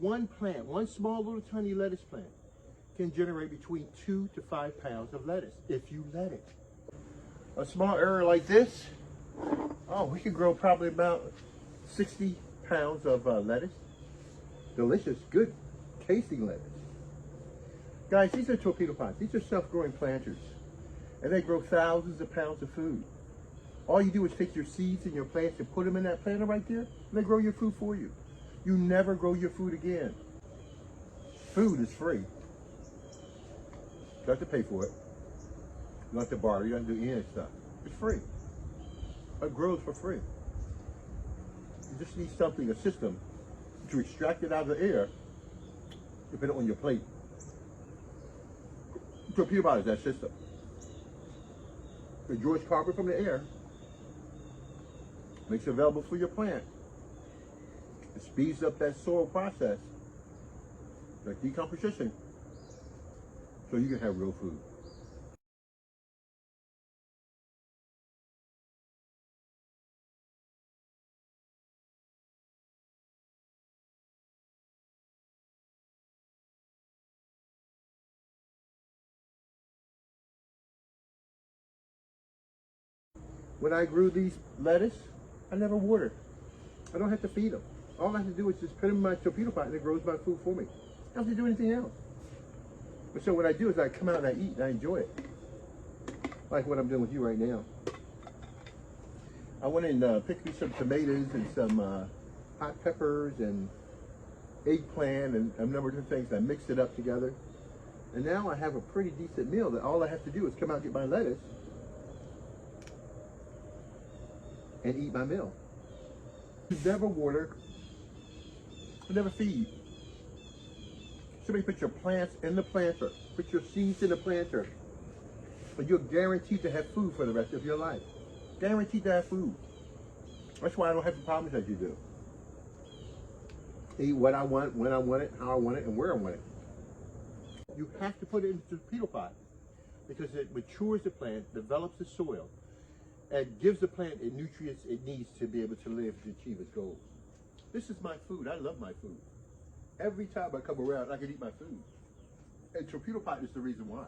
one plant, one small little tiny lettuce plant can generate between 2 to 5 pounds of lettuce if you let it. A small area like this, oh, we could grow probably about 60 pounds of lettuce. Delicious, good, tasting lettuce. Guys, these are torpedo pots. These are self-growing planters. And they grow thousands of pounds of food. All you do is take your seeds and your plants and put them in that planter right there, and they grow your food for you. You never grow your food again. Food is free. You don't have to pay for it. You don't have to borrow. You don't have to do any of that stuff. It's free. It grows for free. You just need something, a system, to extract it out of the air and put it on your plate. Torpedo pot is that system. It draws carbon from the air, makes it available for your plant. It speeds up that soil process, like decomposition, so you can have real food. When I grew these lettuce, I never watered. I don't have to feed them. All I have to do is just put them in my torpedo pot and it grows my food for me. I don't have to do anything else. But so what I do is I come out and I eat and I enjoy it. Like what I'm doing with you right now. I went and picked me some tomatoes and some hot peppers and eggplant and a number of different things. I mixed it up together. And now I have a pretty decent meal that all I have to do is come out and get my lettuce and eat my meal. You never water, you never feed. Somebody put your plants in the planter, put your seeds in the planter, and you're guaranteed to have food for the rest of your life. Guaranteed to have food. That's why I don't have the problems that you do. Eat what I want, when I want it, how I want it, and where I want it. You have to put it into the torpedo pot because it matures the plant, develops the soil, and gives the plant the nutrients it needs to be able to live to achieve its goals. This is my food. I love my food. Every time I come around, I can eat my food. And torpedo pot is the reason why.